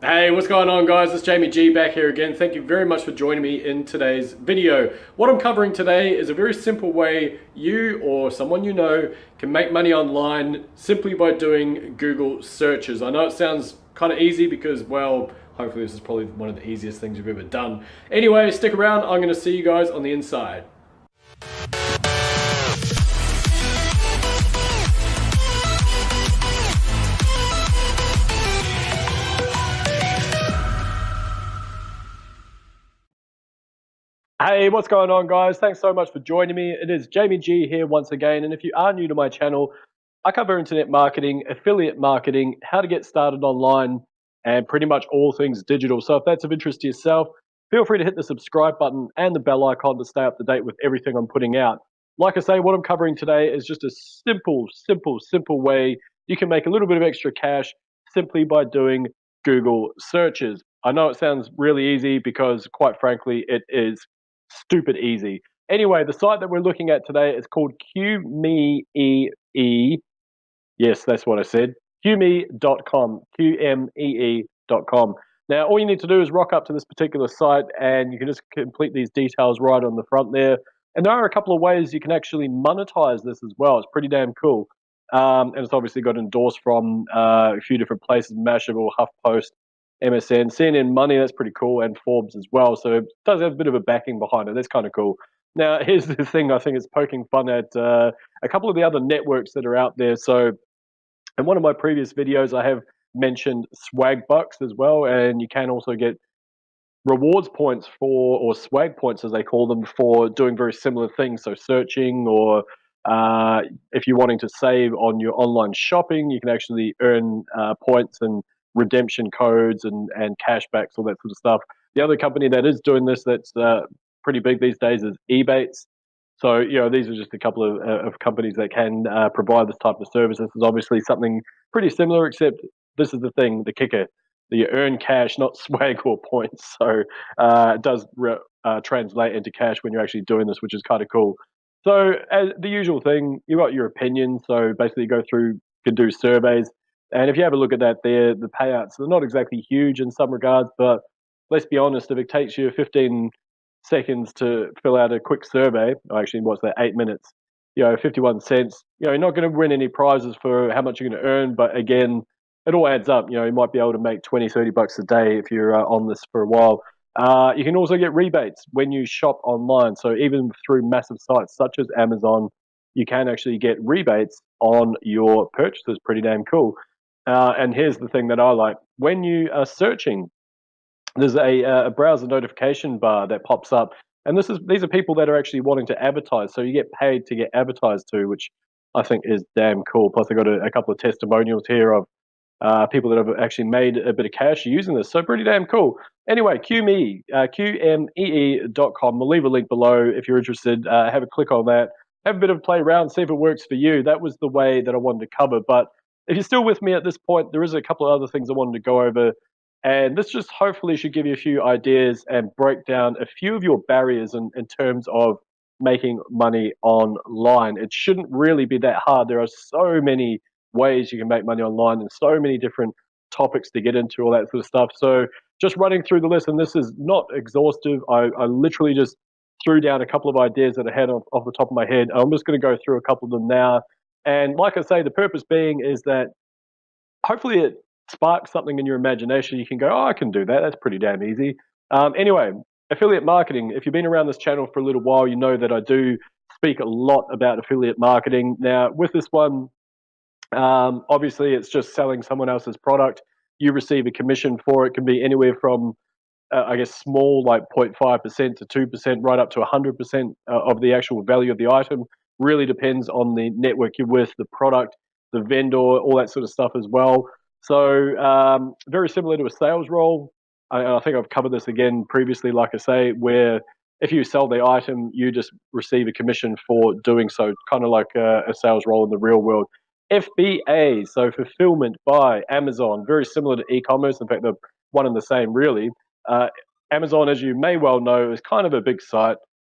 Hey, what's going on, guys? It's Jamie G back here again. Thank you very much for joining me in today's video. What I'm covering today is a very simple way you or someone you know can make money online simply by doing Google searches. I know it sounds kind of easy because, well, hopefully this is probably one of the easiest things you've ever done. Anyway, stick around. I'm going to see you guys on the inside. Hey, what's going on, guys? Thanks so much for joining me. It is Jamie G here once again, and if you are new to my channel, I cover internet marketing, affiliate marketing, how to get started online, and pretty much all things digital. So if that's of interest to yourself, feel free to hit the subscribe button and the bell icon to stay up to date with everything I'm putting out. Like I say, what I'm covering today is just a simple way you can make a little bit of extra cash simply by doing Google searches. I know it sounds really easy because, quite frankly, it is stupid easy. Anyway, the site that we're looking at today is called QMEE. Yes, that's what I said. QME.com. QMEE.com. Now, all you need to do is rock up to this particular site and you can just complete these details right on the front there. And there are a couple of ways you can actually monetize this as well. It's pretty damn cool. And it's obviously got endorsed from a few different places, Mashable, HuffPost, MSN, CNN Money, that's pretty cool, and Forbes as well. So it does have a bit of a backing behind it. That's kind of cool. Now, here's the thing I think it's poking fun at a couple of the other networks that are out there. So in one of my previous videos, I have mentioned swag bucks as well, and you can also get rewards points for, or swag points as they call them, for doing very similar things. So searching, or if you're wanting to save on your online shopping, you can actually earn points and redemption codes and cashbacks, all that sort of stuff. The other company that is doing this that's pretty big these days is Ebates. So, these are just a couple of companies that can provide this type of service. This is obviously something pretty similar, except this is the thing, the kicker. You earn cash, not swag or points. So it does translate into cash when you're actually doing this, which is kind of cool. So as the usual thing, you've got your opinion. So basically you go through, can do surveys. And if you have a look at that there, the payouts are not exactly huge in some regards, but let's be honest, if it takes you 15 seconds to fill out a quick survey, or actually what's that, 8 minutes, 51 cents, you're not going to win any prizes for how much you're going to earn. But again, it all adds up. You might be able to make 20, 30 bucks a day if you're on this for a while. You can also get rebates when you shop online. So even through massive sites such as Amazon, you can actually get rebates on your purchases. Pretty damn cool. And here's the thing that I like. When you are searching, there's a browser notification bar that pops up. And these are people that are actually wanting to advertise. So you get paid to get advertised to, which I think is damn cool. Plus, I got a couple of testimonials here of people that have actually made a bit of cash using this. So pretty damn cool. Anyway, QME, QMEE.com. We'll leave a link below if you're interested. Have a click on that. Have a bit of play around, see if it works for you. That was the way that I wanted to cover. But if you're still with me at this point, there is a couple of other things I wanted to go over. And this just hopefully should give you a few ideas and break down a few of your barriers in terms of making money online. It shouldn't really be that hard. There are so many ways you can make money online and so many different topics to get into, all that sort of stuff. So just running through the list, and this is not exhaustive. I literally just threw down a couple of ideas that I had off the top of my head. I'm just going to go through a couple of them now. And like I say, the purpose being is that hopefully it sparks something in your imagination. You can go, oh, I can do that. That's pretty damn easy. Anyway, affiliate marketing. If you've been around this channel for a little while, you know that I do speak a lot about affiliate marketing. Now, with this one, obviously, it's just selling someone else's product. You receive a commission for it. It can be anywhere from, I guess, small, like 0.5% to 2%, right up to 100% of the actual value of the item. Really depends on the network you're with, the product, the vendor, all that sort of stuff as well. So very similar to a sales role. I think I've covered this again previously, like I say, where if you sell the item, you just receive a commission for doing so, kind of like a sales role in the real world. FBA, so fulfillment by Amazon, very similar to e-commerce. In fact, they're one and the same, really. Amazon, as you may well know, is kind of a big site.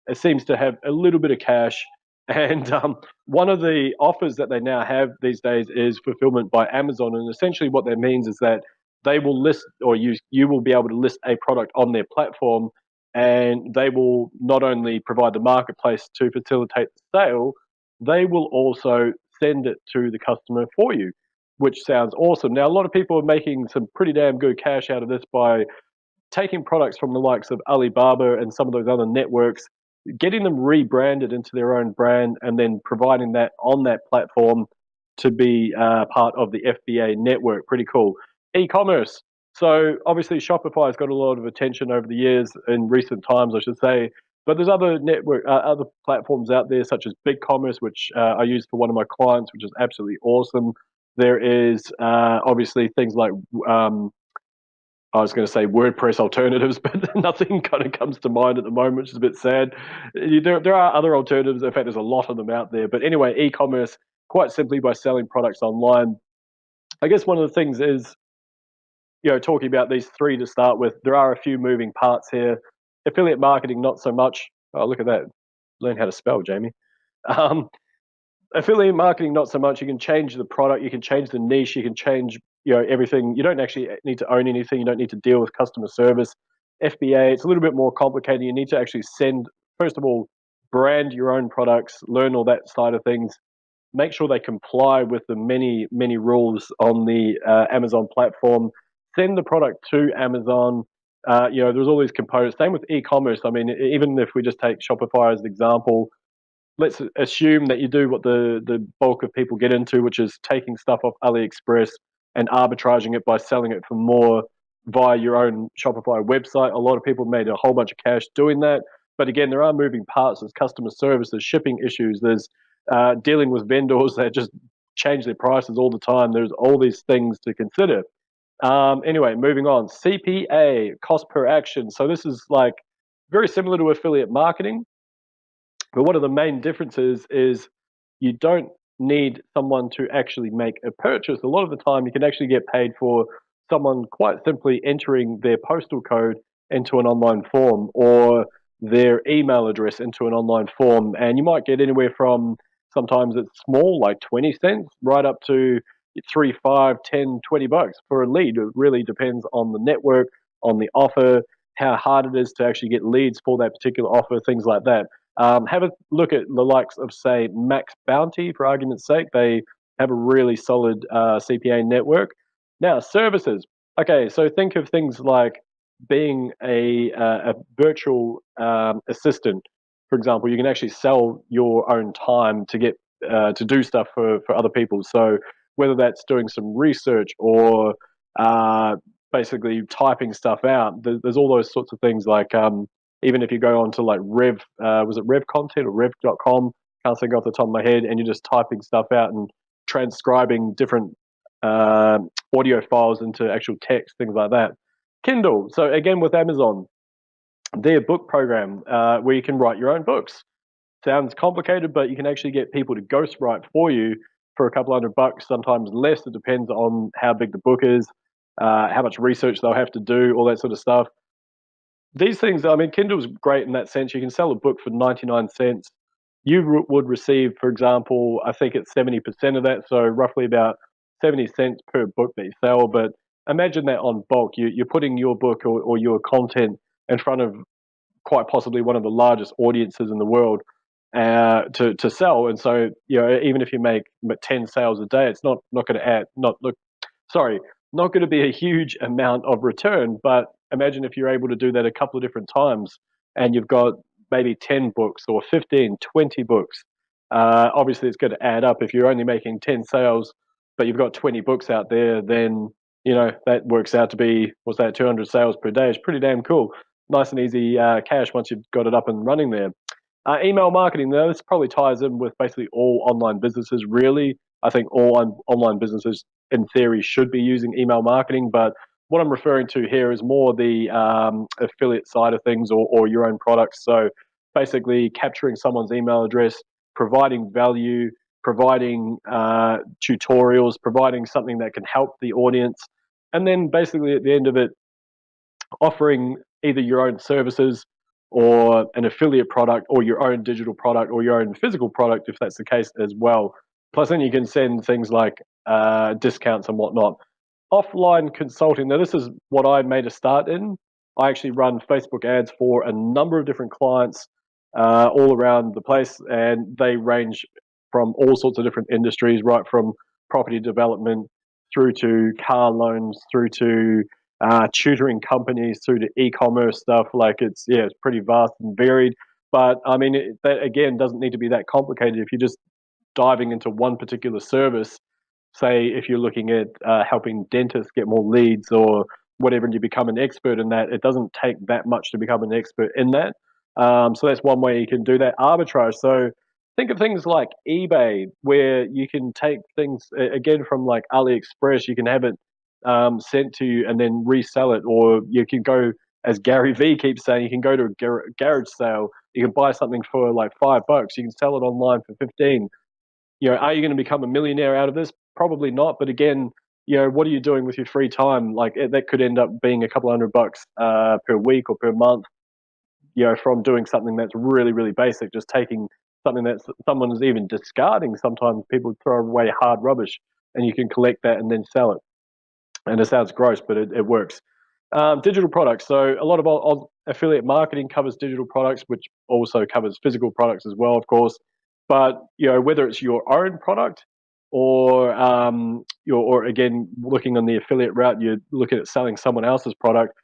It seems to have a little bit of cash. And one of the offers that they now have these days is fulfillment by Amazon. And essentially what that means is that they will list, or you will be able to list a product on their platform, and they will not only provide the marketplace to facilitate the sale, they will also send it to the customer for you, which sounds awesome. Now, a lot of people are making some pretty damn good cash out of this by taking products from the likes of Alibaba and some of those other networks, getting them rebranded into their own brand, and then providing that on that platform to be part of the FBA network. Pretty cool. E-commerce. So obviously Shopify has got a lot of attention over the years, in recent times, I should say. But there's other other platforms out there, such as BigCommerce, which I use for one of my clients, which is absolutely awesome. There is obviously things like I was going to say WordPress alternatives, but nothing kind of comes to mind at the moment, which is a bit sad. There are other alternatives. In fact, there's a lot of them out there. But anyway, e-commerce, quite simply by selling products online. I guess one of the things is, talking about these three to start with, there are a few moving parts here. Affiliate marketing, not so much. Oh, look at that. Learn how to spell, Jamie. Um, Affiliate marketing, not so much. You can change the product, you can change the niche, you can change everything. You don't actually need to own anything. You don't need to deal with customer service. FBA, it's a little bit more complicated. You need to actually first of all, brand your own products, learn all that side of things, make sure they comply with the many rules on the Amazon platform, send the product to Amazon. There's all these components. Same with e-commerce. I mean, even if we just take Shopify as an example, let's assume that you do what the bulk of people get into, which is taking stuff off AliExpress and arbitraging it by selling it for more via your own Shopify website. A lot of people made a whole bunch of cash doing that. But again, there are moving parts. There's customer service, there's shipping issues, there's dealing with vendors that just change their prices all the time. There's all these things to consider. Anyway, moving on. CPA, cost per action. So this is like very similar to affiliate marketing. But one of the main differences is you don't need someone to actually make a purchase. A lot of the time, you can actually get paid for someone quite simply entering their postal code into an online form, or their email address into an online form. And you might get anywhere from, sometimes it's small, like 20 cents, right up to 3, 5, 10, $20 for a lead. It really depends on the network, on the offer, how hard it is to actually get leads for that particular offer, things like that. Have a look at the likes of, say, Max Bounty, for argument's sake. They have a really solid CPA network. Now, services. Okay, so think of things like being a virtual assistant. For example, you can actually sell your own time to get to do stuff for other people. So whether that's doing some research or basically typing stuff out, there's all those sorts of things, like even if you go on to like was it Rev Content or Rev.com? Can't think off the top of my head. And you're just typing stuff out and transcribing different audio files into actual text, things like that. Kindle. So again, with Amazon, their book program, where you can write your own books. Sounds complicated, but you can actually get people to ghostwrite for you for a couple $100, sometimes less. It depends on how big the book is, how much research they'll have to do, all that sort of stuff. These things, I mean, Kindle's great in that sense. You can sell a book for 99 cents. You would receive, for example, I think it's 70% of that, so roughly about 70 cents per book that you sell. But imagine that on bulk. You're putting your book or your content in front of quite possibly one of the largest audiences in the world to sell. And so, even if you make 10 sales a day, it's not going to add, not going to be a huge amount of return. But imagine if you're able to do that a couple of different times, and you've got maybe 10 books or 15, 20 books. Obviously, it's going to add up. If you're only making 10 sales, but you've got 20 books out there, then that works out to be, what's that, 200 sales per day. It's pretty damn cool. Nice and easy cash once you've got it up and running there. Email marketing, though, this probably ties in with basically all online businesses, really. I think all online businesses, in theory, should be using email marketing, but what I'm referring to here is more the affiliate side of things, or your own products. So basically capturing someone's email address, providing value, providing tutorials, providing something that can help the audience, and then basically at the end of it, offering either your own services or an affiliate product, or your own digital product, or your own physical product, if that's the case as well. Plus, then you can send things like discounts and whatnot. offline consulting. Now, this is what I made a start in. I actually run Facebook ads for a number of different clients all around the place, and they range from all sorts of different industries, right from property development through to car loans, through to tutoring companies, through to e-commerce stuff. Like it's pretty vast and varied. But I mean, that again doesn't need to be that complicated if you're just diving into one particular service. Say if you're looking at helping dentists get more leads or whatever, and you become an expert in that, it doesn't take that much to become an expert in that. So that's one way you can do that arbitrage. So think of things like eBay, where you can take things again from like AliExpress, you can have it sent to you and then resell it, or you can go, as Gary V keeps saying, you can go to a garage sale. You can buy something for like $5. You can sell it online for 15. Are you going to become a millionaire out of this? Probably not. But again, what are you doing with your free time? Like that could end up being a couple $100 per week or per month. From doing something that's really, really basic, just taking something that someone is even discarding. Sometimes people throw away hard rubbish, and you can collect that and then sell it. And it sounds gross, but it works. Digital products. So a lot of affiliate marketing covers digital products, which also covers physical products as well, of course. But whether it's your own product or or again looking on the affiliate route, you're looking at selling someone else's product.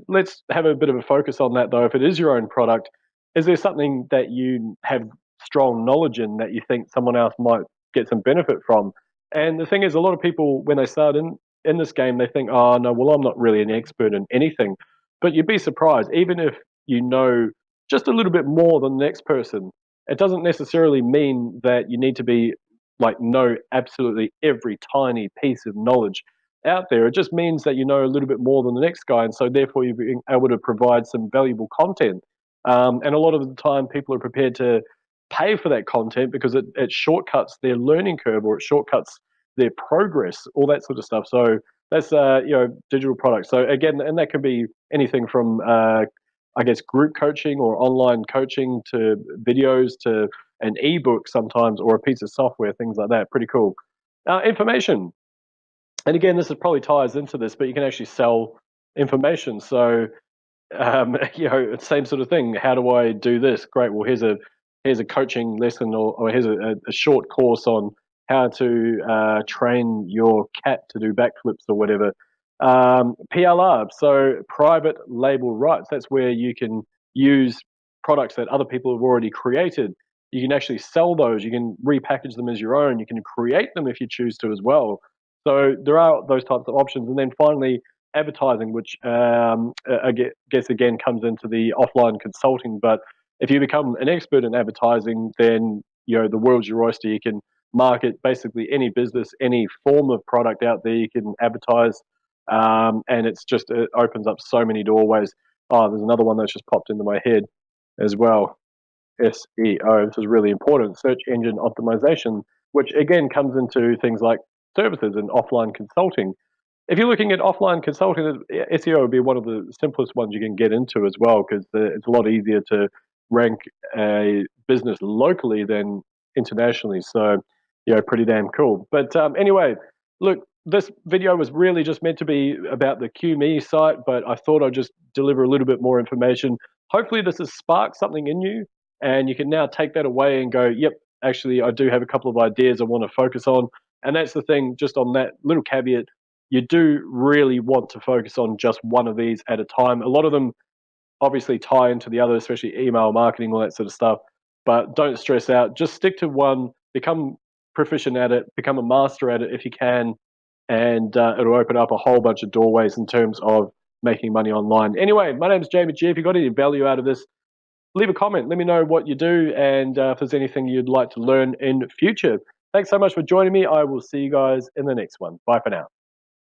Let's have a bit of a focus on that though. If it is your own product, is there something that you have strong knowledge in that you think someone else might get some benefit from? And the thing is, a lot of people when they start in this game, they think, oh no, well I'm not really an expert in anything. But you'd be surprised, even if you know just a little bit more than the next person, it doesn't necessarily mean that you need to be like know absolutely every tiny piece of knowledge out there. It just means that you know a little bit more than the next guy, and so therefore you're being able to provide some valuable content. And a lot of the time, people are prepared to pay for that content because it shortcuts their learning curve, or it shortcuts their progress, all that sort of stuff. So that's digital products. So again, and that can be anything from I guess group coaching or online coaching to videos to an ebook sometimes, or a piece of software, things like that. Pretty cool. Information. And again, this is probably ties into this, but you can actually sell information. So same sort of thing. How do I do this? Great. Well, here's a coaching lesson, or here's a short course on how to train your cat to do backflips or whatever. PLR, so private label rights. That's where you can use products that other people have already created. You can actually sell those. You can repackage them as your own. You can create them if you choose to as well. So there are those types of options. And then finally, advertising, which I guess again comes into the offline consulting. But if you become an expert in advertising, then the world's your oyster. You can market basically any business, any form of product out there. You can advertise, and it opens up so many doorways. Oh, there's another one that's just popped into my head as well. SEO. This is really important. Search engine optimization, which again comes into things like services and offline consulting. If you're looking at offline consulting, SEO would be one of the simplest ones you can get into as well, because it's a lot easier to rank a business locally than internationally. So, pretty damn cool. But anyway, look, this video was really just meant to be about the QMe site, but I thought I'd just deliver a little bit more information. Hopefully this has sparked something in you, and you can now take that away and go, yep, actually, I do have a couple of ideas I want to focus on. And that's the thing, just on that little caveat, you do really want to focus on just one of these at a time. A lot of them obviously tie into the other, especially email marketing, all that sort of stuff. But don't stress out. Just stick to one, become proficient at it, become a master at it if you can, and it'll open up a whole bunch of doorways in terms of making money online. Anyway, my name is Jamie G. If you got any value out of this, leave a comment. Let me know what you do, and if there's anything you'd like to learn in future. Thanks so much for joining me. I will see you guys in the next one. Bye for now.